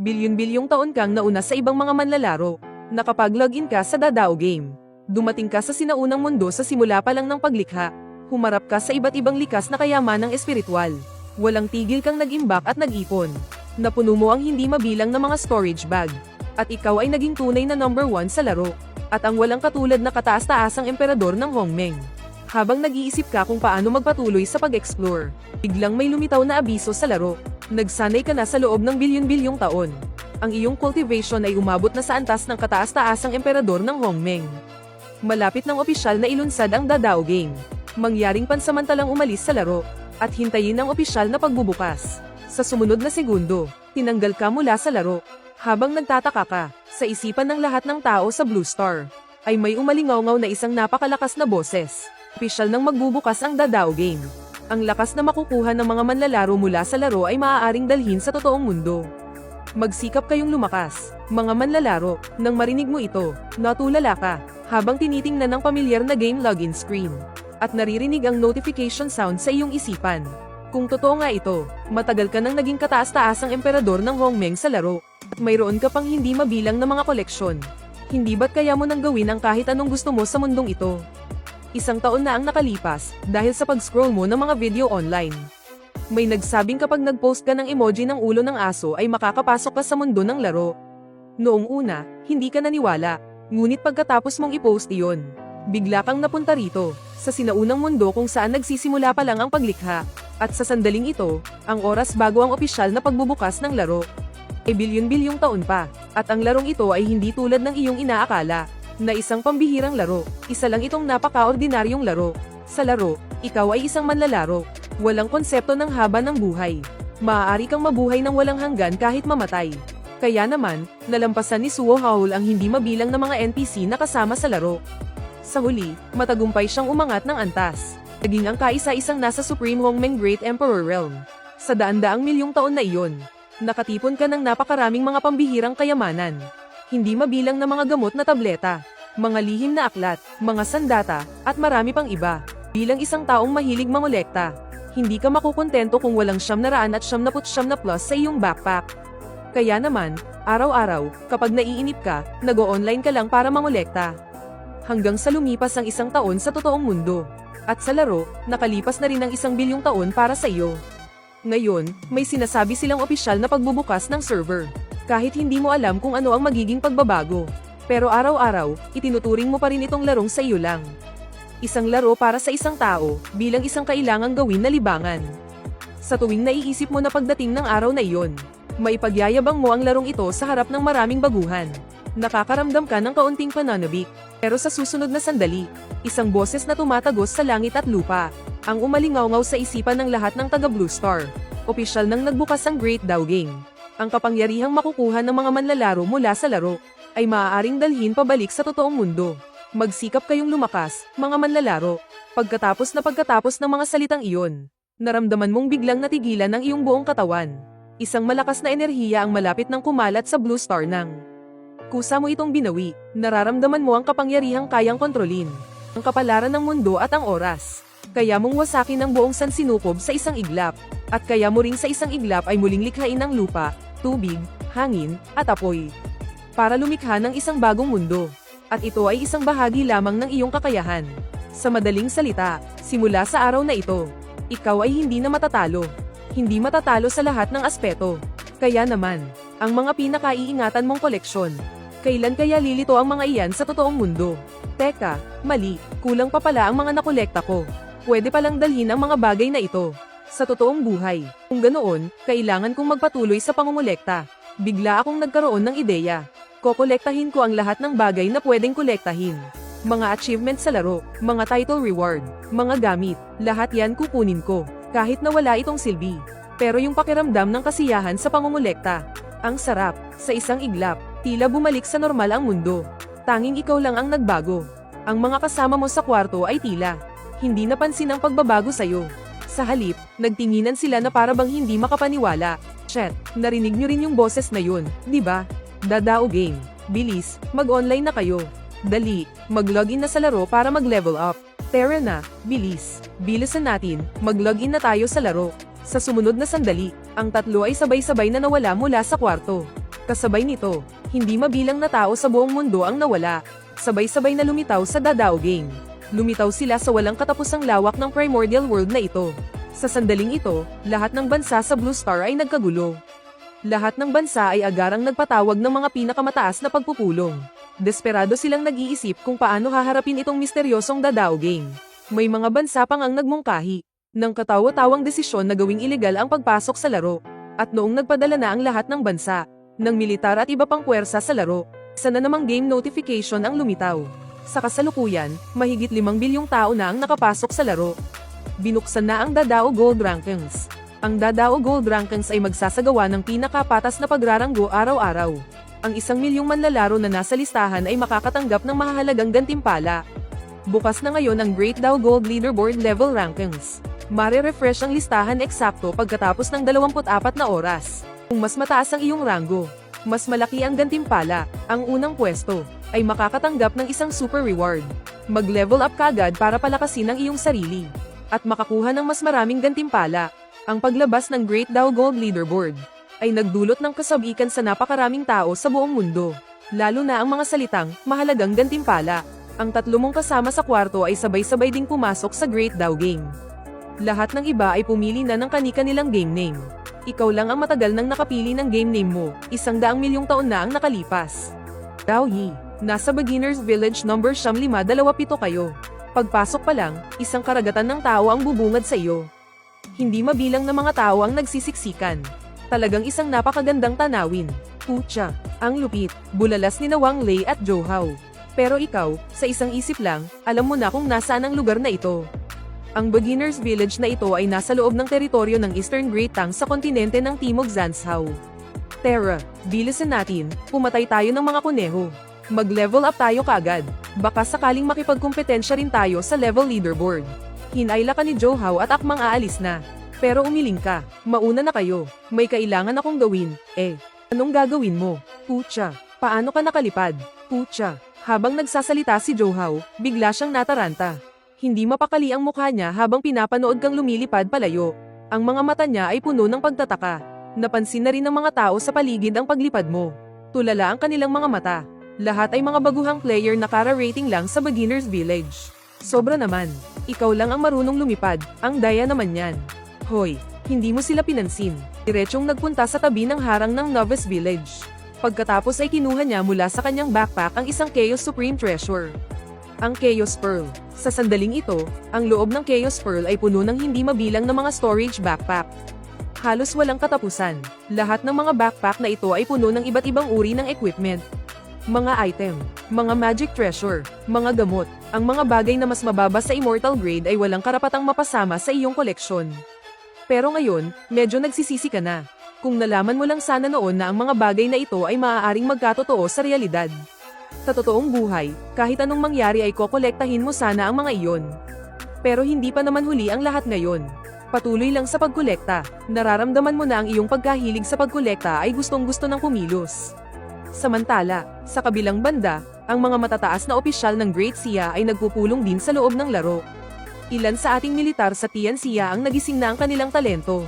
Bilyon-bilyong taon kang nauna sa ibang mga manlalaro. Nakapag-login ka sa Dadao game. Dumating ka sa sinaunang mundo sa simula pa lang ng paglikha. Humarap ka sa iba't ibang likas na kayamanang espiritual. Walang tigil kang nag-imbak at nag-ipon. Napuno mo ang hindi mabilang na mga storage bag. At ikaw ay naging tunay na number 1 sa laro. At ang walang katulad na kataas-taasang emperador ng Hongmeng. Habang nag-iisip ka kung paano magpatuloy sa pag-explore, biglang may lumitaw na abiso sa laro. Nagsanay ka na sa loob ng bilyon-bilyong taon. Ang iyong cultivation ay umabot na sa antas ng kataas-taasang emperador ng Hongmeng. Malapit ng opisyal na ilunsad ang Dadao game. Mangyaring pansamantalang umalis sa laro, at hintayin ang opisyal na pagbubukas. Sa sumunod na segundo, tinanggal ka mula sa laro. Habang nagtataka ka, sa isipan ng lahat ng tao sa Blue Star, ay may umalingaw-ngaw na isang napakalakas na boses. Opisyal nang magbubukas ang Dadao game. Ang lakas na makukuha ng mga manlalaro mula sa laro ay maaaring dalhin sa totoong mundo. Magsikap kayong lumakas, mga manlalaro. Nang marinig mo ito, natulala ka, habang tinitingnan ng pamilyar na game login screen. At naririnig ang notification sound sa iyong isipan. Kung totoo nga ito, matagal ka nang naging kataas-taasang emperador ng Hongmeng sa laro. At mayroon ka pang hindi mabilang na mga koleksyon. Hindi ba't kaya mo nang gawin ang kahit anong gusto mo sa mundong ito? Isang taon na ang nakalipas, dahil sa pag-scroll mo ng mga video online. May nagsabing kapag nag-post ka ng emoji ng ulo ng aso ay makakapasok ka sa mundo ng laro. Noong una, hindi ka naniwala, ngunit pagkatapos mong i-post iyon, bigla kang napunta rito, sa sinaunang mundo kung saan nagsisimula pa lang ang paglikha, at sa sandaling ito, ang oras bago ang opisyal na pagbubukas ng laro, ay bilyon-bilyong taon pa, at ang larong ito ay hindi tulad ng iyong inaakala, na isang pambihirang laro. Isa lang itong napaka-ordinaryong laro. Sa laro, ikaw ay isang manlalaro. Walang konsepto ng haba ng buhay. Maaari kang mabuhay ng walang hanggan kahit mamatay. Kaya naman, nalampasan ni Suo Haul ang hindi mabilang na mga NPC na kasama sa laro. Sa huli, matagumpay siyang umangat ng antas. Naging ang kaisa-isang nasa Supreme Hongmeng Great Emperor Realm. Sa daan-daang milyong taon na iyon, nakatipon ka ng napakaraming mga pambihirang kayamanan. Hindi mabilang na mga gamot na tableta, mga lihim na aklat, mga sandata, at marami pang iba. Bilang isang taong mahilig mangolekta, hindi ka makukontento kung walang 999 plus sa iyong backpack. Kaya naman, araw-araw, kapag naiinip ka, nag-o-online ka lang para mangolekta. Hanggang sa lumipas ang isang taon sa totoong mundo. At sa laro, nakalipas na rin ang 1 bilyong taon para sa iyo. Ngayon, may sinasabi silang opisyal na pagbubukas ng server. Kahit hindi mo alam kung ano ang magiging pagbabago. Pero araw-araw, itinuturing mo pa rin itong larong sa iyo lang. Isang laro para sa isang tao, bilang isang kailangang gawin na libangan. Sa tuwing naiisip mo na pagdating ng araw na iyon, maipagyayabang mo ang larong ito sa harap ng maraming baguhan. Nakakaramdam ka ng kaunting pananabik. Pero sa susunod na sandali, isang boses na tumatagos sa langit at lupa, ang umalingaw-ngaw sa isipan ng lahat ng taga Blue Star. Opisyal nang nagbukas ang Great Dao Game. Ang kapangyarihang makukuha ng mga manlalaro mula sa laro, ay maaaring dalhin pabalik sa totoong mundo. Magsikap kayong lumakas, mga manlalaro. Pagkatapos ng mga salitang iyon, naramdaman mong biglang natigilan ang iyong buong katawan. Isang malakas na enerhiya ang malapit ng kumalat sa Blue Star nang kusa mo itong binawi, nararamdaman mo ang kapangyarihang kayang kontrolin, ang kapalaran ng mundo at ang oras. Kaya mong wasakin ang buong sansinukob sa isang iglap, at kaya mo ring sa isang iglap ay muling likhain ang lupa, tubig, hangin, at apoy. Para lumikha ng isang bagong mundo. At ito ay isang bahagi lamang ng iyong kakayahan. Sa madaling salita, simula sa araw na ito, ikaw ay hindi na matatalo. Hindi matatalo sa lahat ng aspeto. Kaya naman, ang mga pinakaiingatan mong koleksyon. Kailan kaya lilito ang mga iyan sa totoong mundo? Teka, mali, kulang pa pala ang mga nakolekta ko. Pwede palang dalhin ang mga bagay na ito sa totoong buhay. Kung ganoon, kailangan kong magpatuloy sa pangungulekta. Bigla akong nagkaroon ng ideya. Kokolektahin ko ang lahat ng bagay na pwedeng kolektahin. Mga achievement sa laro, mga title reward, mga gamit, lahat yan kukunin ko. Kahit na wala itong silbi. Pero yung pakiramdam ng kasiyahan sa pangungulekta. Ang sarap, sa isang iglap, tila bumalik sa normal ang mundo. Tanging ikaw lang ang nagbago. Ang mga kasama mo sa kwarto ay tila hindi napansin ang pagbabago sa'yo. Sa halip, nagtinginan sila na para bang hindi makapaniwala. Chat, narinig nyo rin yung boses na yun, di ba? Dadao game. Bilis, mag-online na kayo. Dali, mag-login na sa laro para mag-level up. Tara na, bilis. Bilisan natin, mag-login na tayo sa laro. Sa sumunod na sandali, ang tatlo ay sabay-sabay na nawala mula sa kwarto. Kasabay nito, hindi mabilang na tao sa buong mundo ang nawala. Sabay-sabay na lumitaw sa Dadao Game. Lumitaw sila sa walang katapusang lawak ng primordial world na ito. Sa sandaling ito, lahat ng bansa sa Blue Star ay nagkagulo. Lahat ng bansa ay agarang nagpatawag ng mga pinakamataas na pagpupulong. Desperado silang nag-iisip kung paano haharapin itong misteryosong Dadao Game. May mga bansa pang ang nagmungkahi ng katawa-tawang desisyon na gawing ilegal ang pagpasok sa laro. At noong nagpadala na ang lahat ng bansa, ng militar at iba pang puwersa sa laro, isa na namang game notification ang lumitaw. Sa kasalukuyan, mahigit 5 bilyong tao na ang nakapasok sa laro. Binuksan na ang Dadao Gold Rankings. Ang Dadao Gold Rankings ay magsasagawa ng pinakapatas na pagraranggo araw-araw. Ang 1 milyong manlalaro na nasa listahan ay makakatanggap ng mahahalagang gantimpala. Bukas na ngayon ang Great Dao Gold Leaderboard Level Rankings. Mare-refresh ang listahan eksakto pagkatapos ng 24 na oras. Kung mas mataas ang iyong ranggo, mas malaki ang gantimpala. Ang unang pwesto ay makakatanggap ng isang super reward. Mag-level up kaagad para palakasin ang iyong sarili at makakuha ng mas maraming gantimpala. Ang paglabas ng Great Dao Gold Leaderboard ay nagdulot ng kasabikan sa napakaraming tao sa buong mundo, lalo na ang mga salitang mahalagang gantimpala. Ang 3 mong kasama sa kwarto ay sabay-sabay ding pumasok sa Great Dao Game. Lahat ng iba ay pumili na ng kani-kanilang game name. Ikaw lang ang matagal nang nakapili ng game name mo, 100 milyong taon na ang nakalipas. Dao Yi, nasa Beginner's Village number 527 kayo. Pagpasok pa lang, isang karagatan ng tao ang bubungad sa iyo. Hindi mabilang na mga tao ang nagsisiksikan. Talagang isang napakagandang tanawin. Pucha, ang lupit, bulalas ni Wang Lei at Zhou Hao. Pero ikaw, sa isang isip lang, alam mo na kung nasaan ang lugar na ito. Ang Beginner's Village na ito ay nasa loob ng teritoryo ng Eastern Great Tang sa kontinente ng Timog Zanzhou. Tara, bilisan natin, pumatay tayo ng mga kuneho. Mag-level up tayo kaagad. Baka sakaling makipagkumpetensya rin tayo sa level leaderboard. Hinayla ka ni Zhou Hao at akmang aalis na. Pero umiling ka, mauna na kayo. May kailangan akong gawin. Anong gagawin mo? Pucha, paano ka nakalipad? Pucha, habang nagsasalita si Zhou Hao, bigla siyang nataranta. Hindi mapakali ang mukha niya habang pinapanood kang lumilipad palayo. Ang mga mata niya ay puno ng pagtataka. Napansin na rin ng mga tao sa paligid ang paglipad mo. Tulala ang kanilang mga mata. Lahat ay mga baguhang player na kara-rating lang sa Beginner's Village. Sobra naman. Ikaw lang ang marunong lumipad, ang daya naman yan. Hoy, hindi mo sila pinansin. Diretsong nagpunta sa tabi ng harang ng Novice Village. Pagkatapos ay kinuha niya mula sa kanyang backpack ang isang Chaos Supreme Treasure. Ang Chaos Pearl. Sa sandaling ito, ang loob ng Chaos Pearl ay puno ng hindi mabilang na mga storage backpack. Halos walang katapusan. Lahat ng mga backpack na ito ay puno ng iba't ibang uri ng equipment. Mga item, mga magic treasure, mga gamot, ang mga bagay na mas mababa sa immortal grade ay walang karapatang mapasama sa iyong koleksyon. Pero ngayon, medyo nagsisisi ka na. Kung nalaman mo lang sana noon na ang mga bagay na ito ay maaaring magkatotoo sa realidad. Sa totoong buhay, kahit anong mangyari ay kokolektahin mo sana ang mga iyon. Pero hindi pa naman huli ang lahat ngayon. Patuloy lang sa pagkolekta, nararamdaman mo na ang iyong pagkahilig sa pagkolekta ay gustong-gusto ng kumilos. Samantala, sa kabilang banda, ang mga matataas na opisyal ng Great Xia ay nagpupulong din sa loob ng laro. Ilan sa ating militar sa Tianxia ang nagising na ang kanilang talento.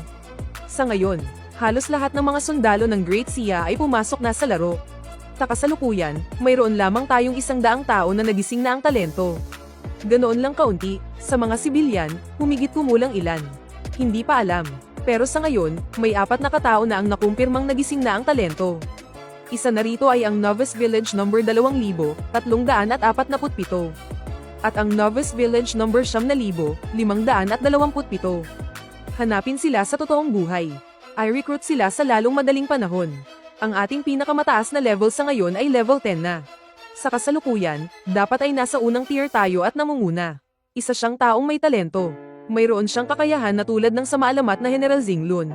Sa ngayon, halos lahat ng mga sundalo ng Great Xia ay pumasok na sa laro. Sa kasalukuyan, mayroon lamang tayong 100 tao na nagising na ang talento. Ganoon lang kaunti, sa mga sibilyan, humigit kumulang ilan. Hindi pa alam, pero sa ngayon, may 4 na katao na ang nakumpirmang nagising na ang talento. Isa na rito ay ang Novice Village number 2,347. At ang Novice Village number 9,527. Hanapin sila sa totoong buhay. I-recruit sila sa lalong madaling panahon. Ang ating pinakamataas na level sa ngayon ay level 10 na. Sa kasalukuyan, dapat ay nasa unang tier tayo at namunguna. Isa siyang taong may talento. Mayroon siyang kakayahan na tulad ng sa maalamat na General Zinglun.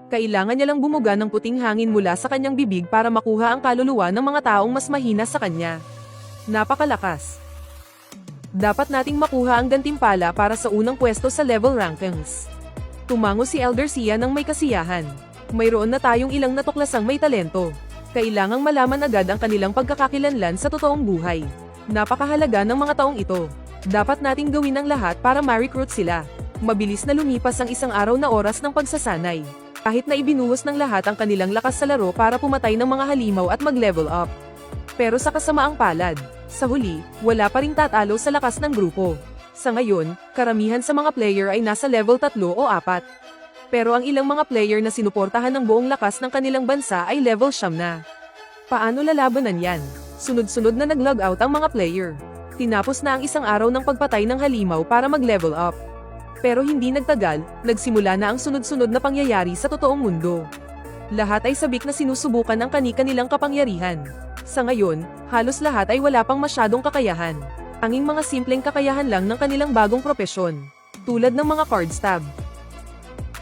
Kailangan niya lang bumuga ng puting hangin mula sa kanyang bibig para makuha ang kaluluwa ng mga taong mas mahina sa kanya. Napakalakas. Dapat nating makuha ang gantimpala para sa unang pwesto sa level rankings. Tumango si Elder Xia ng may kasiyahan. Mayroon na tayong ilang natuklasang may talento. Kailangang malaman agad ang kanilang pagkakakilanlan sa totoong buhay. Napakahalaga ng mga taong ito. Dapat nating gawin ang lahat para ma-recruit sila. Mabilis na lumipas ang 1 araw na oras ng pagsasanay. Kahit na ibinuhos ng lahat ang kanilang lakas sa laro para pumatay ng mga halimaw at mag-level up. Pero sa kasamaang palad, sa huli, wala pa ring tatalo sa lakas ng grupo. Sa ngayon, karamihan sa mga player ay nasa level 3 o 4. Pero ang ilang mga player na sinuportahan ng buong lakas ng kanilang bansa ay level 9 na. Paano lalabanan yan? Sunod-sunod na nag-log out ang mga player. Tinapos na ang isang araw ng pagpatay ng halimaw para mag-level up. Pero hindi nagtagal, nagsimula na ang sunod-sunod na pangyayari sa totoong mundo. Lahat ay sabik na sinusubukan ang kani-kanilang kapangyarihan. Sa ngayon, halos lahat ay wala pang masyadong kakayahan. Anging mga simpleng kakayahan lang ng kanilang bagong propesyon. Tulad ng mga card stab.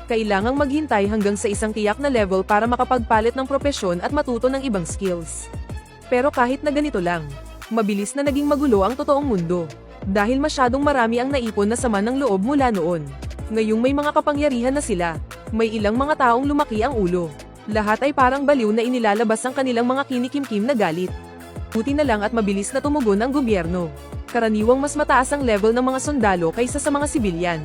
Kailangang maghintay hanggang sa isang tiyak na level para makapagpalit ng propesyon at matuto ng ibang skills. Pero kahit na ganito lang, mabilis na naging magulo ang totoong mundo. Dahil masyadong marami ang naipon na sama ng loob mula noon. Ngayong may mga kapangyarihan na sila, may ilang mga taong lumaki ang ulo. Lahat ay parang baliw na inilalabas ang kanilang mga kinikimkim na galit. Buti na lang at mabilis na tumugon ang gobyerno. Karaniwang mas mataas ang level ng mga sundalo kaysa sa mga sibilyan.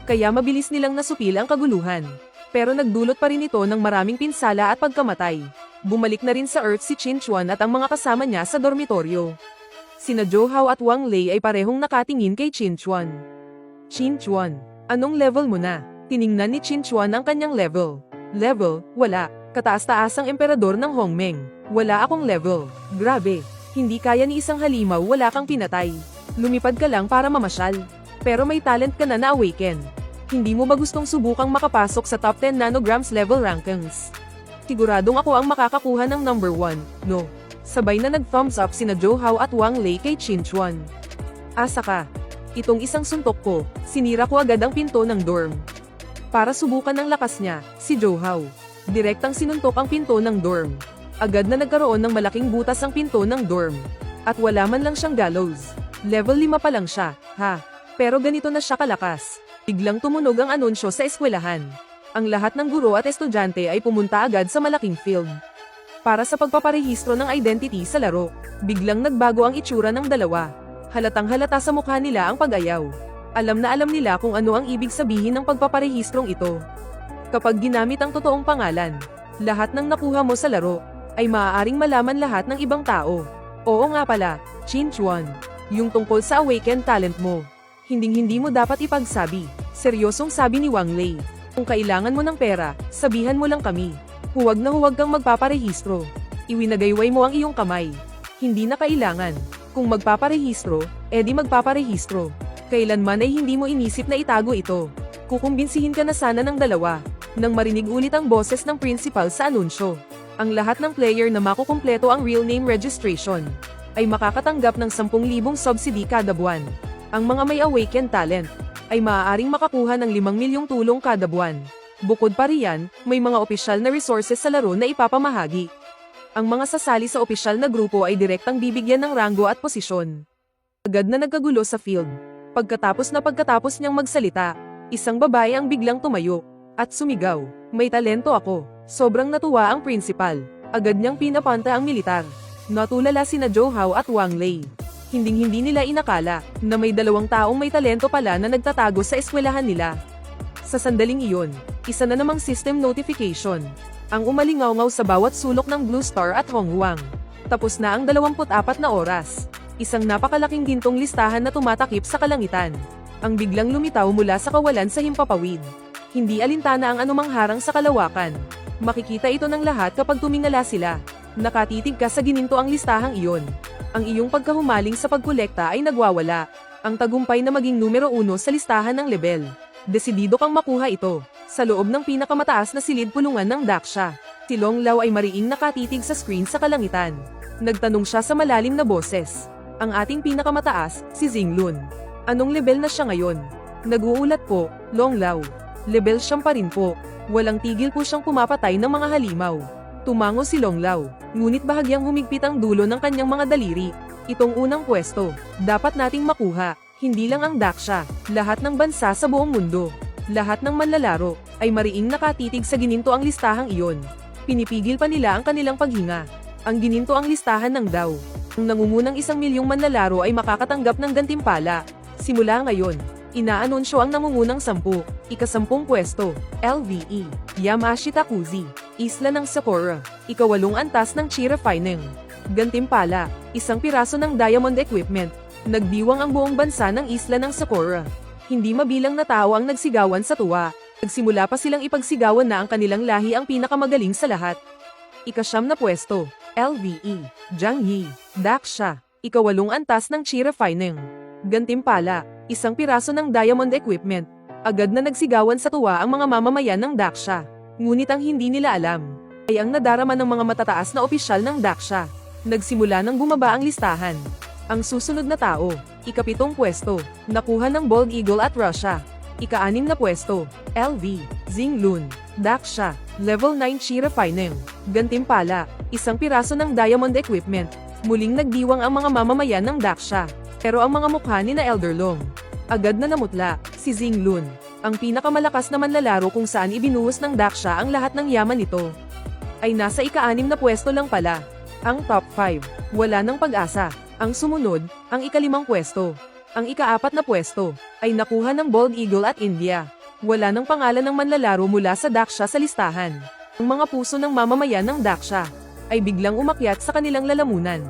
Kaya mabilis nilang nasupil ang kaguluhan. Pero nagdulot pa rin ito ng maraming pinsala at pagkamatay. Bumalik na rin sa Earth si Qin Chuan at ang mga kasama niya sa dormitoryo. Sina Zhou Hao at Wang Lei ay parehong nakatingin kay Qin Chuan. Qin Chuan, anong level mo na? Tiningnan ni Qin Chuan ang kanyang level. Level, wala. Kataas-taas ang emperador ng Hongmeng. Wala akong level. Grabe. Hindi kaya ni isang halimaw wala kang pinatay. Lumipad ka lang para mamasyal. Pero may talent ka na na-awaken. Hindi mo ba gustong subukang makapasok sa top 10 nanograms level rankings? Siguradong ako ang makakakuha ng number 1, no? Sabay na nag-thumbs up sina Zhou Hao at Wang Lei kay Qin Chuan. Asa ka? Itong isang suntok ko, sinira ko agad ang pinto ng dorm. Para subukan ng lakas niya, si Zhou Hao. Direktang sinuntok ang pinto ng dorm. Agad na nagkaroon ng malaking butas ang pinto ng dorm. At wala man lang siyang gallows. Level 5 pa lang siya, ha? Pero ganito na siya kalakas. Biglang tumunog ang anunsyo sa eskwelahan. Ang lahat ng guro at estudyante ay pumunta agad sa malaking field. Para sa pagpaparehistro ng identity sa laro, biglang nagbago ang itsura ng dalawa. Halatang halata sa mukha nila ang pag-ayaw. Alam na alam nila kung ano ang ibig sabihin ng pagpaparehistrong ito. Kapag ginamit ang totoong pangalan, lahat ng nakuha mo sa laro, ay maaaring malaman lahat ng ibang tao. Oo nga pala, Qin Chuan, yung tungkol sa awakened talent mo. Hinding-hindi mo dapat ipagsabi, seryosong sabi ni Wang Lei. Kung kailangan mo ng pera, sabihan mo lang kami. Huwag na huwag kang magpaparehistro. Iwinagayway mo ang iyong kamay. Hindi na kailangan. Kung magpaparehistro, edi magpaparehistro. Kailanman ay hindi mo inisip na itago ito. Kukumbinsihin ka na sana ng dalawa. Nang marinig ulit ang boses ng principal sa anunsyo. Ang lahat ng player na makukumpleto ang real name registration ay makakatanggap ng 10,000 subsidy kada buwan. Ang mga may awakened talent ay maaaring makakuha ng 5 milyong tulong kada buwan. Bukod pa riyan, may mga opisyal na resources sa laro na ipapamahagi. Ang mga sasali sa opisyal na grupo ay direktang bibigyan ng ranggo at posisyon. Agad na nagkagulo sa field. Pagkatapos niyang magsalita, isang babae ang biglang tumayo at sumigaw, "May talento ako." Sobrang natuwa ang principal. Agad niyang pinapanta ang militar. Natulala sina Zhou Hao at Wang Lei. Hinding-hindi nila inakala na may 2 taong may talento pala na nagtatago sa eskwelahan nila. Sa sandaling iyon, isa na namang system notification ang umalingaw-ngaw sa bawat sulok ng Blue Star at Honghuang. Tapos na ang 24 na oras. Isang napakalaking gintong listahan na tumatakip sa kalangitan. Ang biglang lumitaw mula sa kawalan sa himpapawid. Hindi alintana ang anumang harang sa kalawakan. Makikita ito ng lahat kapag tumingala sila. Nakatitig ka sa gininto ang listahang iyon. Ang iyong pagkahumaling sa pagkolekta ay nagwawala. Ang tagumpay na maging numero 1 sa listahan ng level. Desidido kang makuha ito. Sa loob ng pinakamataas na silid pulungan ng Daksha. Si Long Lao ay mariing nakatitig sa screen sa kalangitan. Nagtanong siya sa malalim na boses. Ang ating pinakamataas, si Zinglun. Anong level na siya ngayon? Nag-uulat po, Long Lao. Level 9 pa rin po. Walang tigil po siyang pumapatay ng mga halimaw. Tumango si Long Lao, ngunit bahagyang humigpit ang dulo ng kanyang mga daliri. Itong unang pwesto, dapat nating makuha. Hindi lang ang Daksha, lahat ng bansa sa buong mundo. Lahat ng manlalaro, ay mariing nakatitig sa gininto ang listahang iyon. Pinipigil pa nila ang kanilang paghinga. Ang gininto ang listahan ng DAO. Ang nangungunang 1 milyong manlalaro ay makakatanggap ng gantimpala. Simula ngayon, inaanunsyo ang nangungunang 10. Ika-10 pwesto, LVE, Yamashitakuzi, Isla ng Sakura. Ika-8 antas ng Chira Fining. Gantimpala, isang piraso ng diamond equipment. Nagdiwang ang buong bansa ng Isla ng Sakura. Hindi mabilang na tao ang nagsigawan sa tuwa. Nagsimula pa silang ipagsigawan na ang kanilang lahi ang pinakamagaling sa lahat. Ika-9 na pwesto, LVE, Jiangyi, Daksha. Ika-8 antas ng Chira Fining. Gantimpala, isang piraso ng diamond equipment. Agad na nagsigawan sa tuwa ang mga mamamayan ng Daksha. Ngunit ang hindi nila alam ay ang nadarama ng mga matataas na opisyal ng Daksha. Nagsimula nang bumaba ang listahan. Ang susunod na tao, ika-7 pwesto, nakuha ng Bald Eagle at Russia. Ika-6 na pwesto, LV, Zinglun, Daksha, Level 9 Chira Fining. Gantimpala, isang piraso ng diamond equipment. Muling nagdiwang ang mga mamamayan ng Daksha. Pero ang mga mukha ni na Elderlong agad na namutla. Si Zinglun, ang pinakamalakas na manlalaro kung saan ibinuhos ng Daksha ang lahat ng yaman nito, ay nasa ika-6 na pwesto lang pala. Ang top 5, wala ng pag-asa. Ang sumunod, ang ika-5 pwesto. Ang ika-4 na pwesto, ay nakuha ng Bald Eagle at India. Wala ng pangalan ng manlalaro mula sa Daksha sa listahan. Ang mga puso ng mamamayan ng Daksha, ay biglang umakyat sa kanilang lalamunan.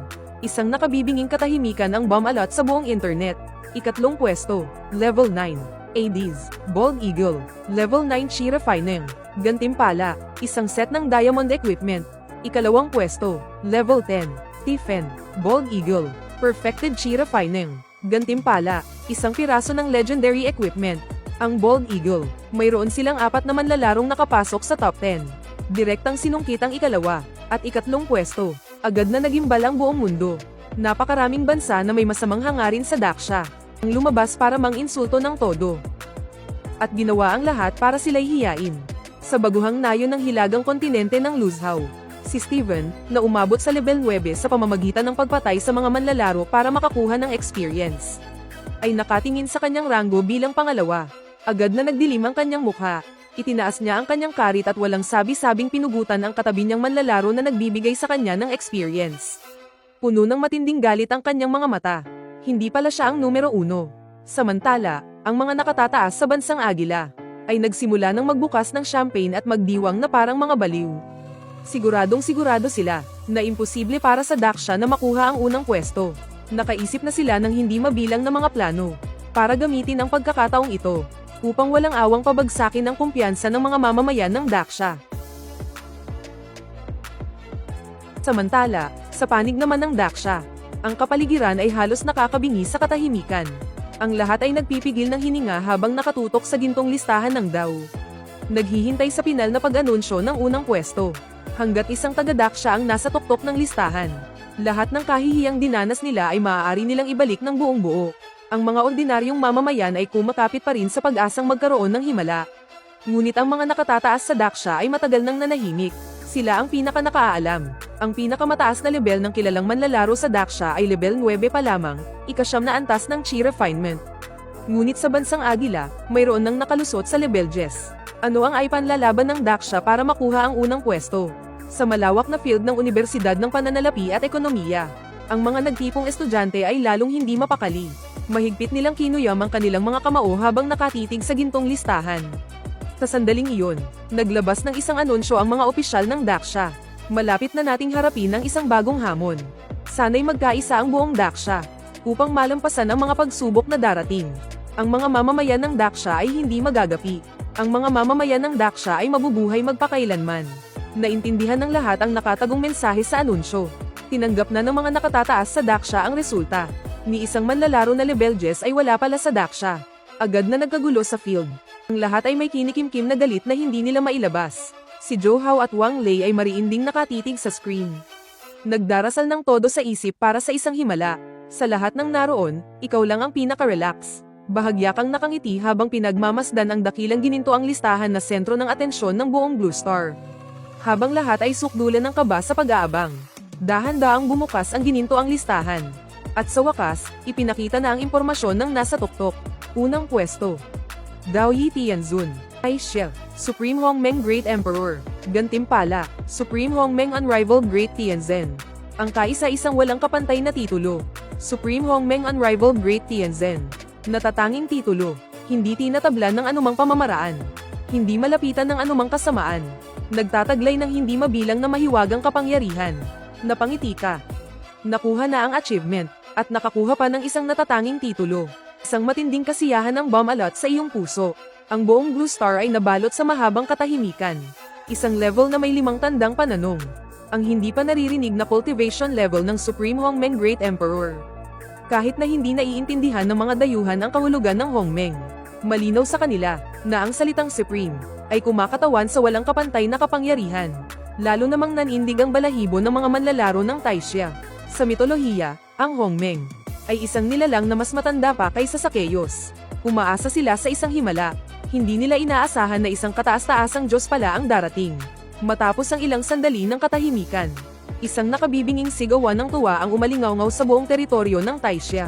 Isang nakabibinging katahimikan ang bomb alert sa buong internet. Ika-3 pwesto, Level 9, Hades, Bald Eagle, Level 9 Chira Fining. Gantimpala, isang set ng diamond equipment. Ika-2 pwesto, Level 10, Tiffen, Bald Eagle, Perfected Chira Fining. Gantimpala, isang piraso ng legendary equipment. Ang Bald Eagle, mayroon silang 4 na manlalarong nakapasok sa top 10. Direktang sinungkit ang ika-2 at ika-3 pwesto. Agad na nagimbal ang buong mundo. Napakaraming bansa na may masamang hangarin sa Daksha ang lumabas para mang-insulto ng todo. At ginawa ang lahat para sila'y hiyain. Sa baguhang nayon ng hilagang kontinente ng Luzhou, si Steven, na umabot sa level 9 sa pamamagitan ng pagpatay sa mga manlalaro para makakuha ng experience, ay nakatingin sa kanyang ranggo bilang pangalawa. Agad na nagdilim ang kanyang mukha. Itinaas niya ang kanyang karit at walang sabi-sabing pinugutan ang katabi niyang manlalaro na nagbibigay sa kanya ng experience. Puno ng matinding galit ang kanyang mga mata. Hindi pala siya ang numero 1. Samantala, ang mga nakatataas sa bansang Agila ay nagsimula ng magbukas ng champagne at magdiwang na parang mga baliw. Siguradong sigurado sila na imposible para sa Daksha na makuha ang unang pwesto. Nakaisip na sila ng hindi mabilang na mga plano para gamitin ang pagkakataong ito upang walang awang pabagsakin ang kumpiyansa ng mga mamamayan ng Daksha. Samantala, sa panig naman ng Daksha, ang kapaligiran ay halos nakakabingi sa katahimikan. Ang lahat ay nagpipigil ng hininga habang nakatutok sa gintong listahan ng Daw. Naghihintay sa pinal na pag-anunsyo ng unang pwesto, hanggat isang taga-Daksha ang nasa tuktok ng listahan. Lahat ng kahihiyang dinanas nila ay maaari nilang ibalik ng buong buo. Ang mga ordinaryong mamamayan ay kumakapit pa rin sa pag-asang magkaroon ng himala. Ngunit ang mga nakatataas sa Daksha ay matagal nang nanahimik. Sila ang pinaka-nakaalam. Ang pinakamataas na level ng kilalang manlalaro sa Daksha ay level 9 pa lamang, ika-9 na antas ng Chi Refinement. Ngunit sa bansang Agila, mayroon nang nakalusot sa level 10. Ano ang ipanlalaban ng Daksha para makuha ang unang pwesto? Sa malawak na field ng Universidad ng Pananalapi at Ekonomiya, ang mga nagtipong estudyante ay lalong hindi mapakali. Mahigpit nilang kinuyam ang kanilang mga kamao habang nakatitig sa gintong listahan. Sa sandaling iyon, naglabas ng isang anunsyo ang mga opisyal ng Daksha. Malapit na nating harapin ang isang bagong hamon. Sana'y magkaisa ang buong Daksha upang malampasan ang mga pagsubok na darating. Ang mga mamamayan ng Daksha ay hindi magagapi. Ang mga mamamayan ng Daksha ay mabubuhay magpakailanman. Naintindihan ng lahat ang nakatagong mensahe sa anunsyo. Tinanggap na ng mga nakatataas sa Daksha ang resulta. Ni isang manlalaro na level 10 ay wala pala sa Daksha. Agad na nagkagulo sa field. Ang lahat ay may kinikimkim na galit na hindi nila mailabas. Si Johao at Wang Lei ay mariinding nakatitig sa screen. Nagdarasal ng todo sa isip para sa isang himala. Sa lahat ng naroon, ikaw lang ang pinaka-relax. Bahagya kang nakangiti habang pinagmamasdan ang dakilang gininto ang listahan na sentro ng atensyon ng buong Blue Star. Habang lahat ay sukdulan ng kaba sa pag-aabang, dahan-daang bumukas ang gininto ang listahan. At sa wakas, ipinakita na ang impormasyon ng nasa tuktok. Unang pwesto, Dao Yi Tianzun, Ai Shi, Supreme Hongmeng Great Emperor. Gantimpala, Supreme Hongmeng Unrivaled Great Tianzhen. Ang kaisa-isang walang kapantay na titulo, Supreme Hongmeng Unrivaled Great Tianzhen. Natatanging titulo, Hindi tinatablan ng anumang pamamaraan. Hindi malapitan ng anumang kasamaan. Nagtataglay ng hindi mabilang na mahiwagang kapangyarihan. Napangiti ka. Nakuha na ang achievement, at nakakuha pa ng isang natatanging titulo. Isang matinding kasiyahan ng bumalot sa iyong puso. Ang buong Blue Star ay nabalot sa mahabang katahimikan. Isang level na may 5 tandang pananong. Ang hindi pa naririnig na cultivation level ng Supreme Hongmeng Great Emperor. Kahit na hindi naiintindihan ng mga dayuhan ang kahulugan ng Hongmeng, malinaw sa kanila na ang salitang Supreme ay kumakatawan sa walang kapantay na kapangyarihan. Lalo namang nanindig ang balahibo ng mga manlalaro ng Taixia. Sa mitolohiya, ang Hongmeng ay isang nilalang na mas matanda pa kaysa sa Chaos. Umaasa sila sa isang himala. Hindi nila inaasahan na isang kataas-taasang Diyos pala ang darating. Matapos ang ilang sandali ng katahimikan, isang nakabibinging sigawan ng tuwa ang umalingaw-ngaw sa buong teritoryo ng Taixia.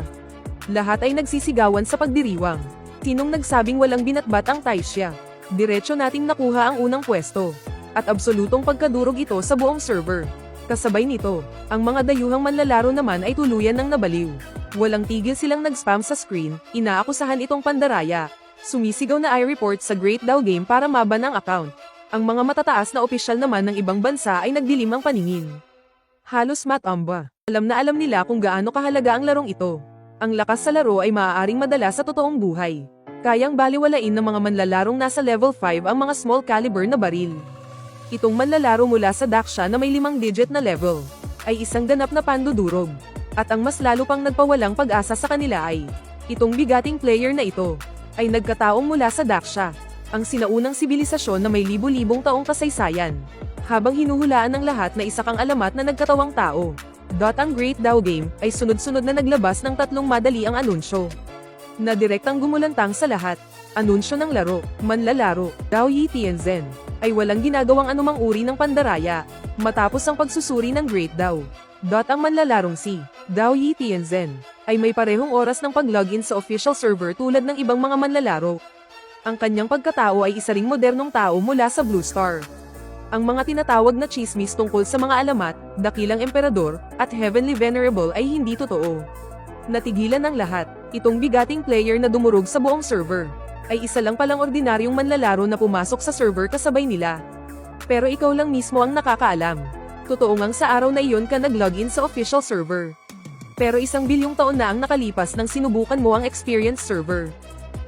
Lahat ay nagsisigawan sa pagdiriwang. Sinong nagsabing walang binatbat ang Taixia? Diretso nating nakuha ang unang pwesto. At absolutong pagkadurog ito sa buong server. Kasabay nito, ang mga dayuhang manlalaro naman ay tuluyan ng nabaliw. Walang tigil silang nag-spam sa screen, inaakusahan itong pandaraya. Sumisigaw na i-report sa Great DAO Game para maban ang account. Ang mga matataas na opisyal naman ng ibang bansa ay nagdilim ang paningin. Halos matamba. Alam na alam nila kung gaano kahalaga ang larong ito. Ang lakas sa laro ay maaaring madala sa totoong buhay. Kayang baliwalain ng mga manlalarong nasa level 5 ang mga small caliber na baril. Itong manlalaro mula sa Daxia na may 5-digit na level, ay isang ganap na pandudurog. At ang mas lalo pang nagpawalang pag-asa sa kanila ay, itong bigating player na ito, ay nagkataong mula sa Daxia, ang sinaunang sibilisasyon na may libu-libong taong kasaysayan. Habang hinuhulaan ng lahat na isa kang alamat na nagkatawang tao. Ang Great DAO Game ay sunod-sunod na naglabas ng 3 madaliang anunsyo. Na direktang gumulantang sa lahat. Anunsyo ng laro, manlalaro, Dao Yi Tianzhen, ay walang ginagawang anumang uri ng pandaraya, matapos ang pagsusuri ng Great DAO. Ang manlalarong si Dao Yi Tianzhen ay may parehong oras ng pag-login sa official server tulad ng ibang mga manlalaro. Ang kanyang pagkatao ay isa ring modernong tao mula sa Blue Star. Ang mga tinatawag na chismis tungkol sa mga alamat, dakilang emperador, at heavenly venerable ay hindi totoo. Natigilan ng lahat, itong bigating player na dumurog sa buong server ay isa lang palang ordinaryong manlalaro na pumasok sa server kasabay nila. Pero ikaw lang mismo ang nakakaalam. Totoo ngang sa araw na iyon ka nag-login sa official server. Pero 1 bilyong taon na ang nakalipas nang sinubukan mo ang experience server.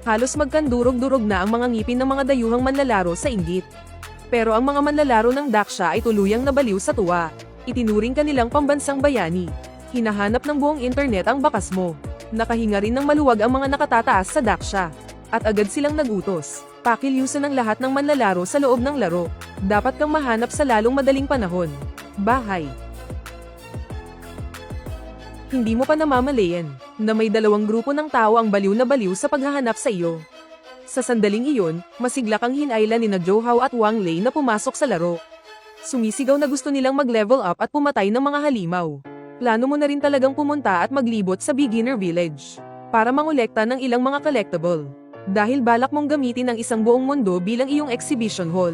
Halos magkandurog-durog na ang mga ngipin ng mga dayuhang manlalaro sa inggit. Pero ang mga manlalaro ng Daxia ay tuluyang nabaliw sa tuwa. Itinuring kanilang pambansang bayani. Hinahanap ng buong internet ang bakas mo. Nakahinga rin ng maluwag ang mga nakatataas sa Daxia. At agad silang nagutos. Pakilyusan ng lahat ng manlalaro sa loob ng laro. Dapat kang mahanap sa lalong madaling panahon. Bahay. Hindi mo pa namamalayan na may 2 grupo ng tao ang baliw na baliw sa paghahanap sa iyo. Sa sandaling iyon, masigla kang hinayla ni na Zhou at Wang Lei na pumasok sa laro. Sumisigaw na gusto nilang mag-level up at pumatay ng mga halimaw. Plano mo na rin talagang pumunta at maglibot sa beginner village para mangolekta ng ilang mga collectible. Dahil balak mong gamitin ang isang buong mundo bilang iyong exhibition hall.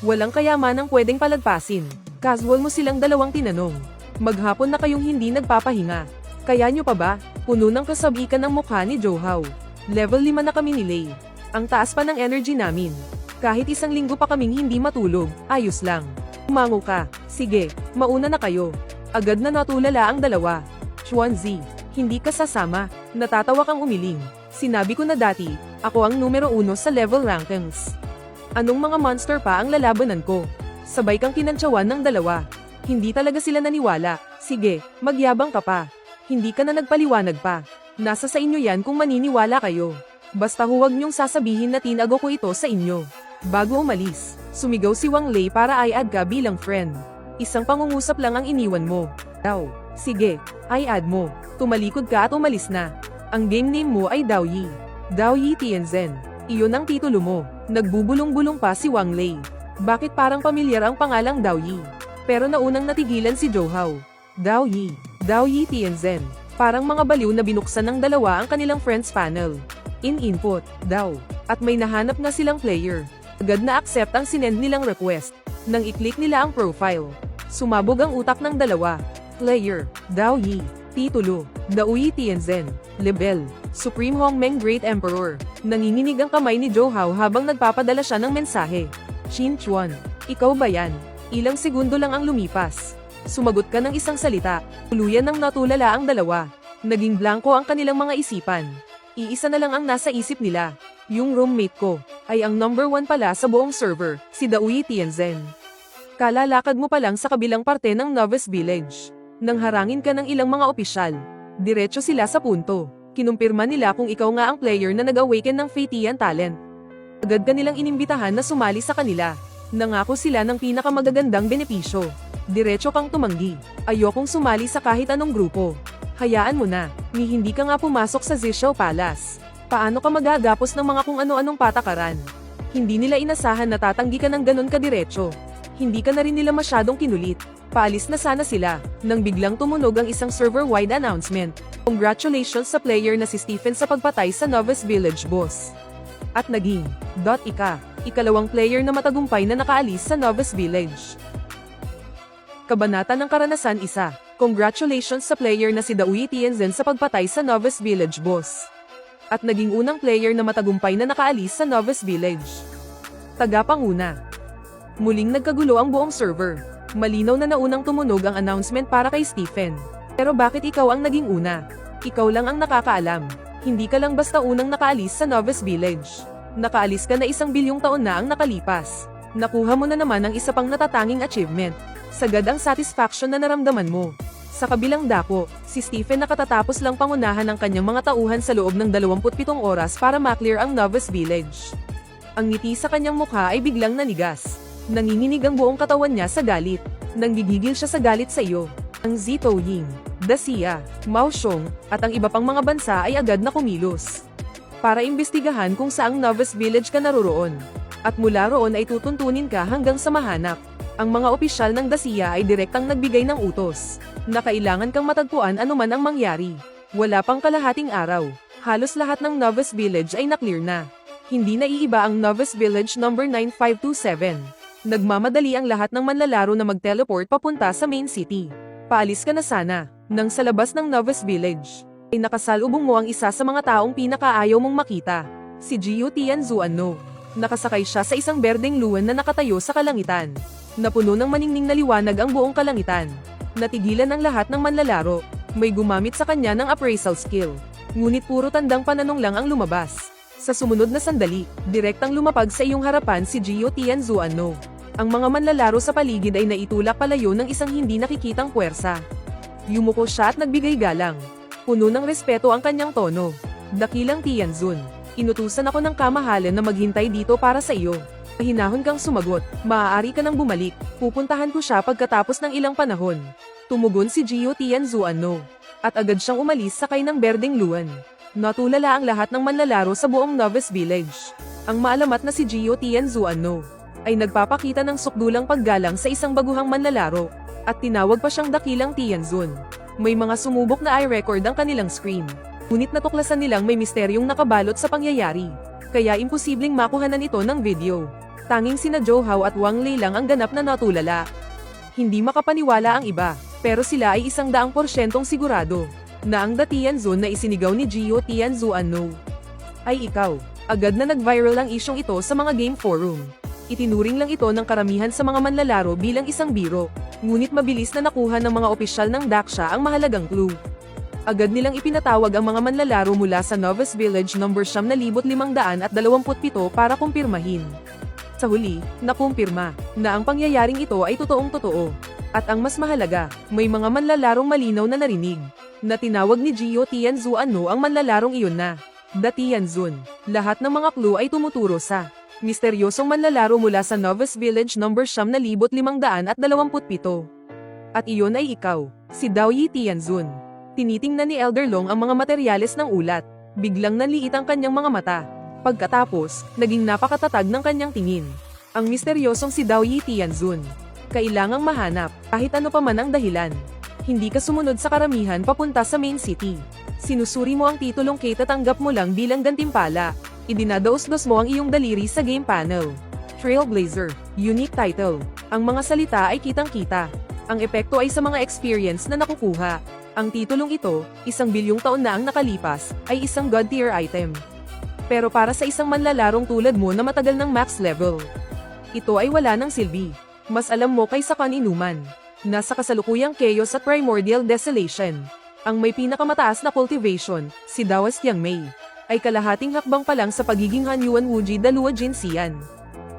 Walang kayamanang pwedeng palagpasin. Casual mo silang 2 tinanong. Maghapon na kayong hindi nagpapahinga. Kaya nyo pa ba? Puno ng kasabikan ng mukha ni Zhou. Level 5 na kami ni Lei. Ang taas pa ng energy namin. Kahit 1 linggo pa kaming hindi matulog, ayos lang. Umango ka. Sige, mauna na kayo. Agad na natulala ang 2. Chuanzi, hindi ka sasama. Natatawa kang umiling. Sinabi ko na dati, ako ang numero 1 sa level rankings. Anong mga monster pa ang lalabanan ko? Sabay kang kinantsawan ng 2. Hindi talaga sila naniwala. Sige, magyabang ka pa. Hindi ka na nagpaliwanag pa. Nasa sa inyo yan kung maniniwala kayo. Basta huwag niyong sasabihin na tinago ko ito sa inyo. Bago umalis, sumigaw si Wang Lei para i-add ka bilang friend. Isang pangungusap lang ang iniwan mo. Daw, sige, i-add mo. Tumalikod ka at umalis na. Ang game name mo ay Dao Yi. Dao Yi Tianzhen. Iyon ang titulo mo. Nagbubulong-bulong pa si Wang Lei. Bakit parang pamilyar ang pangalang Dao Yi? Pero naunang natigilan si Zhou. Dao Yi. Dao Yi Tianzhen. Parang mga baliw na binuksan ng 2 ang kanilang friends panel. In input, Dao. At may nahanap na silang player. Agad na accept ang sinend nilang request. Nang i-click nila ang profile, sumabog ang utak ng 2. Player, Dao Yi. Titulo, Daoyi Tianzhen. Lebel, Supreme Hongmeng Great Emperor. Nanginginig ang kamay ni Zhou Hao habang nagpapadala siya ng mensahe. Qin Chuan, ikaw ba yan? Ilang segundo lang ang lumipas. Sumagot ka ng isang salita. Tuluyan nang natulala ang dalawa. Naging blanko ang kanilang mga isipan. Iisa na lang ang nasa isip nila. Yung roommate ko, ay ang number 1 pala sa buong server, si Daoyi Tianzhen. Kalalakad mo pa lang sa kabilang parte ng Novice Village. Nang harangin ka ng ilang mga opisyal. Diretso sila sa punto. Kinumpirma nila kung ikaw nga ang player na nag-awaken ng Feitian talent. Agad ka nilang inimbitahan na sumali sa kanila. Nangako sila ng pinakamagagandang benepisyo. Diretso kang tumanggi. Ayokong sumali sa kahit anong grupo. Hayaan mo na, ni hindi ka nga pumasok sa Zishou Palace. Paano ka magagapos ng mga kung ano-anong patakaran? Hindi nila inasahan na tatanggi ka ng ganon kadiretso. Hindi ka na rin nila masyadong kinulit. Paalis na sana sila, nang biglang tumunog ang isang server-wide announcement. Congratulations sa player na si Stephen sa pagpatay sa Novice Village boss. At naging, ikalawang player na matagumpay na nakaalis sa Novice Village. Kabanata ng Karanasan 1. Congratulations sa player na si Daoyi Tianzhen sa pagpatay sa Novice Village boss. At naging unang player na matagumpay na nakaalis sa Novice Village. Tagapanguna. Muling nagkagulo ang buong server. Malinaw na naunang tumunog ang announcement para kay Stephen. Pero bakit ikaw ang naging una? Ikaw lang ang nakakaalam. Hindi ka lang basta unang nakaalis sa Novice Village. Nakaalis ka na 1 bilyong taon na ang nakalipas. Nakuha mo na naman ang isa pang natatanging achievement. Sagad ang satisfaction na naramdaman mo. Sa kabilang dako, si Stephen nakatatapos lang pangunahan ng kanyang mga tauhan sa loob ng 27 oras para maklear ang Novice Village. Ang ngiti sa kanyang mukha ay biglang nanigas. Nanginginig ang buong katawan niya sa galit. Nanggigigil siya sa galit sa iyo. Ang Zhou Ying, Dacia, Mao Xiong, at ang iba pang mga bansa ay agad na kumilos. Para imbestigahan kung saang Novice Village ka naroroon. At mula roon ay tutuntunin ka hanggang sa mahanap. Ang mga opisyal ng Dacia ay direktang nagbigay ng utos, na kailangan kang matagpuan anuman ang mangyari. Wala pang kalahating araw, halos lahat ng Novice Village ay naklear na. Hindi na iiba ang Novice Village number 9527. Nagmamadali ang lahat ng manlalaro na mag-teleport papunta sa main city. Paalis ka na sana, nang sa labas ng Novice Village, ay nakasalubong mo ang isa sa mga taong pinakaayaw mong makita, si Jiu Tianzuan. Nakasakay siya sa isang berdeng luwan na nakatayo sa kalangitan. Napuno ng maningning na liwanag ang buong kalangitan. Natigilan ang lahat ng manlalaro. May gumamit sa kanya ng appraisal skill. Ngunit puro tandang pananong lang ang lumabas. Sa sumunod na sandali, direktang lumapag sa iyong harapan si Jiu Tianzuan. Ang mga manlalaro sa paligid ay naitulak palayo ng isang hindi nakikitang puwersa. Yumuko siya at nagbigay galang. Puno ng respeto ang kanyang tono. Dakilang Tianzun, inutusan ako ng kamahalan na maghintay dito para sa iyo. Hinahon kang sumagot, maaari ka nang bumalik, pupuntahan ko siya pagkatapos ng ilang panahon. Tumugon si Jiu Tianzuan. At agad siyang umalis sakay ng berdeng luwan. Natulala ang lahat ng manlalaro sa buong Novice Village. Ang maalamat na si Jiu Tianzuan ay nagpapakita ng sukdulang paggalang sa isang baguhang manlalaro, at tinawag pa siyang Dakilang Tianzun. May mga sumubok na i-record ang kanilang screen. Ngunit natuklasan nilang may misteryong nakabalot sa pangyayari. Kaya imposibleng makuhanan ito ng video. Tanging sina Zhou Hao at Wang Lei lang ang ganap na natulala. Hindi makapaniwala ang iba, pero sila ay 100% sigurado na ang Tianzun na isinigaw ni Jiu Tianzuan ay ikaw. Agad na nag-viral ang isyong ito sa mga game forum. Itinuring lang ito ng karamihan sa mga manlalaro bilang isang biro, ngunit mabilis na nakuha ng mga opisyal ng Daxia ang mahalagang clue. Agad nilang ipinatawag ang mga manlalaro mula sa Novice Village number 9527 para kumpirmahin. Sa huli, nakumpirma na ang pangyayaring ito ay totoong-totoo. At ang mas mahalaga, may mga manlalarong malinaw na narinig na tinawag ni Jiu Tianzuan ang manlalarong iyon na Tianzun. Lahat ng mga clue ay tumuturo sa misteryosong manlalaro mula sa Novice Village number 9527. At iyon ay ikaw, si Daoyi Tianzun. Tinitingnan ni Elder Long ang mga materyales ng ulat. Biglang nanliit ang kanyang mga mata. Pagkatapos, naging napakatatag ng kanyang tingin. Ang misteryosong si Daoyi Tianzun. Kailangang mahanap, kahit ano pa man ang dahilan. Hindi ka sumunod sa karamihan papunta sa main city. Sinusuri mo ang titulong tatanggap mo lang bilang gantimpala. Idinadaos-dos mo ang iyong daliri sa game panel. Trailblazer, unique title. Ang mga salita ay kitang-kita. Ang epekto ay sa mga experience na nakukuha. Ang titulong ito, 1 bilyong taon na ang nakalipas, ay isang god tier item. Pero para sa isang manlalarong tulad mo na matagal ng max level, ito ay wala ng silbi. Mas alam mo kaysa kaninuman. Nasa kasalukuyang chaos at primordial desolation. Ang may pinakamataas na cultivation, si Dawas Yang-mei, ay kalahating hakbang pa lang sa pagiging Hanyuan Wuji Dalua Jinsian.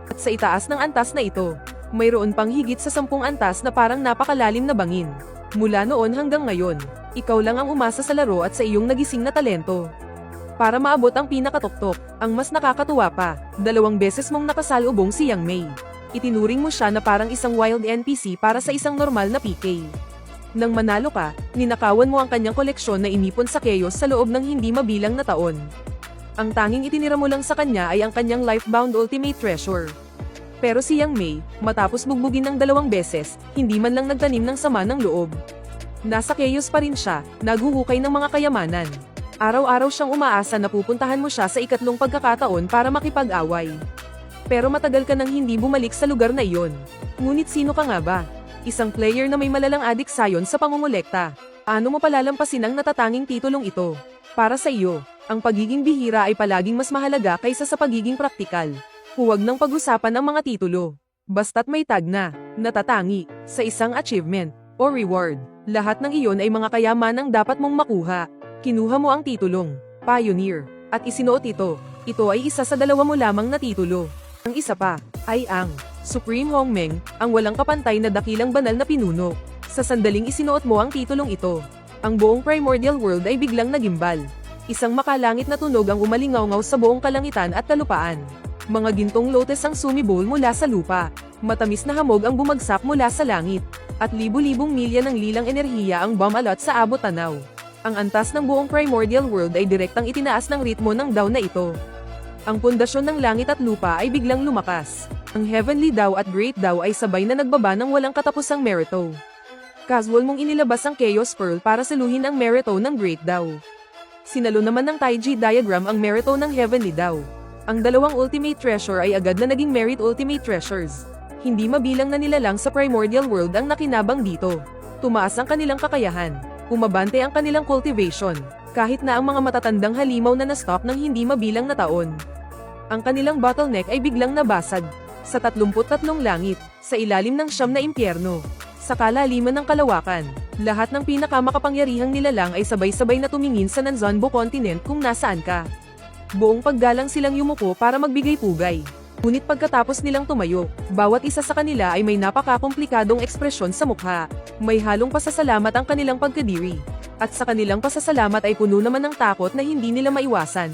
At sa itaas ng antas na ito, mayroon pang higit sa 10 antas na parang napakalalim na bangin. Mula noon hanggang ngayon, ikaw lang ang umasa sa laro at sa iyong nagising na talento. Para maabot ang pinakatuktok, ang mas nakakatuwa pa, 2 beses mong nakasalubong si Yang Mei. Itinuring mo siya na parang isang wild NPC para sa isang normal na PK. Nang manalo ka, ninakawan mo ang kanyang koleksyon na inipon sa chaos sa loob ng hindi mabilang na taon. Ang tanging itinira mo lang sa kanya ay ang kanyang life-bound ultimate treasure. Pero si Yang Mei, matapos bugbugin ng 2 beses, hindi man lang nagtanim ng sama ng loob. Nasa chaos pa rin siya, naghuhukay ng mga kayamanan. Araw-araw siyang umaasa na pupuntahan mo siya sa ikatlong pagkakataon para makipag-away. Pero matagal ka nang hindi bumalik sa lugar na iyon. Ngunit sino ka nga ba? Isang player na may malalang adik sayon sa pangungulekta. Ano mo palalampasin ang natatanging titulong ito? Para sa iyo, ang pagiging bihira ay palaging mas mahalaga kaysa sa pagiging praktikal. Huwag nang pag-usapan ang mga titulo. Basta't may tag na, natatangi, sa isang achievement, o reward. Lahat ng iyon ay mga kayamanang dapat mong makuha. Kinuha mo ang titulong, Pioneer, at isinuot ito. Ito ay isa sa 2 mo lamang na titulo. Ang isa pa, ay ang Supreme Hongmeng, ang walang kapantay na dakilang banal na pinuno. Sa sandaling isinuot mo ang titulong ito, ang buong primordial world ay biglang nagimbal. Isang makalangit na tunog ang umalingaw-ngaw sa buong kalangitan at kalupaan. Mga gintong lotus ang sumibol mula sa lupa. Matamis na hamog ang bumagsak mula sa langit. At libu-libong milya ng lilang enerhiya ang bumalot sa abot tanaw. Ang antas ng buong primordial world ay direktang itinaas ng ritmo ng Dao na ito. Ang pundasyon ng langit at lupa ay biglang lumakas. Ang Heavenly Dao at Great Dao ay sabay na nagbaba ng walang katapusang merito. Casual mong inilabas ang Chaos Pearl para saluhin ang merito ng Great Dao. Sinalo naman ng Taiji Diagram ang merito ng Heavenly Dao. Ang 2 Ultimate Treasure ay agad na naging Merit Ultimate Treasures. Hindi mabilang na nilalang sa Primordial World ang nakinabang dito. Tumaas ang kanilang kakayahan. Umabante ang kanilang cultivation. Kahit na ang mga matatandang halimaw na na-stop ng hindi mabilang na taon. Ang kanilang bottleneck ay biglang nabasag. Sa 33 langit, sa ilalim ng 9 na impyerno. Sa kalaliman ng kalawakan, lahat ng pinakamakapangyarihang nilalang ay sabay-sabay na tumingin sa Nanzanbo continent kung nasaan ka. Buong paggalang silang yumuko para magbigay pugay. Ngunit pagkatapos nilang tumayo, bawat isa sa kanila ay may napakakomplikadong ekspresyon sa mukha. May halong pasasalamat ang kanilang pagkadiri. At sa kanilang pasasalamat ay puno naman ng takot na hindi nila maiwasan.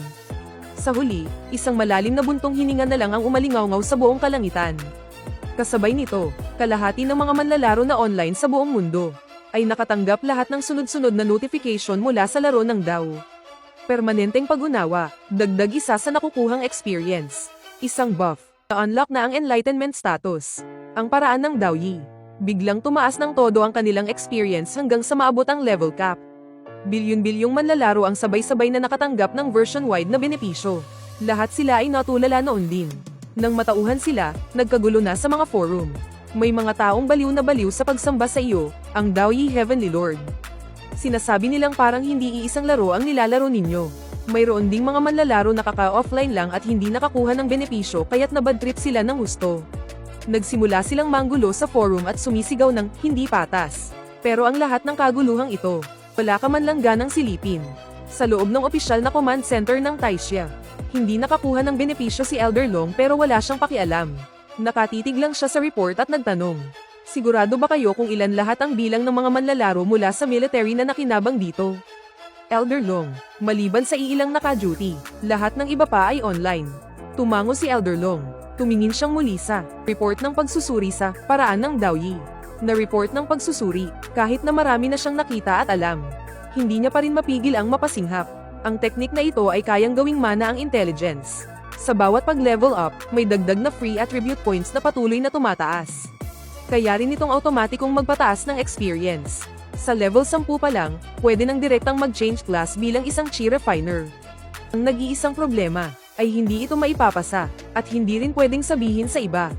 Sa huli, isang malalim na buntong hininga na lang ang umalingaw-ngaw sa buong kalangitan. Kasabay nito, kalahati ng mga manlalaro na online sa buong mundo ay nakatanggap lahat ng sunod-sunod na notification mula sa laro ng Dao. Permanenteng pag-unawa, dagdag isa sa nakukuhang experience. Isang buff, na-unlock na ang enlightenment status. Ang paraan ng Dao Yi. Biglang tumaas ng todo ang kanilang experience hanggang sa maabot ang level cap. Bilyon-bilyong manlalaro ang sabay-sabay na nakatanggap ng version-wide na benepisyo. Lahat sila ay natulala noon din. Nang matauhan sila, nagkagulo na sa mga forum. May mga taong baliw na baliw sa pagsamba sa iyo, ang Dao Yi Heavenly Lord. Sinasabi nilang parang hindi iisang laro ang nilalaro ninyo. Mayroon ding mga manlalaro na kaka-offline lang at hindi nakakuha ng benepisyo kaya't nabadtrip sila ng husto. Nagsimula silang manggulo sa forum at sumisigaw ng hindi patas. Pero ang lahat ng kaguluhang ito, wala ka man lang ganang silipin. Sa loob ng opisyal na command center ng Taisha, hindi nakakuha ng benepisyo si Elder Long pero wala siyang pakialam. Nakatitig lang siya sa report at nagtanong. Sigurado ba kayo kung ilan lahat ang bilang ng mga manlalaro mula sa military na nakinabang dito? Elder Long, maliban sa iilang naka-duty, lahat ng iba pa ay online. Tumango si Elder Long. Tumingin siyang muli sa report ng pagsusuri sa paraan ng Dao Yi. Na report ng pagsusuri, kahit na marami na siyang nakita at alam. Hindi niya pa rin mapigil ang mapasinghap. Ang teknik na ito ay kayang gawing mana ang intelligence. Sa bawat pag-level up, may dagdag na free attribute points na patuloy na tumataas. Kaya rin itong automatikong magpataas ng experience. Sa level 10 pa lang, pwede nang direktang mag-change class bilang isang chi refiner. Ang nag-iisang problema ay hindi ito maipapasa, at hindi rin pwedeng sabihin sa iba.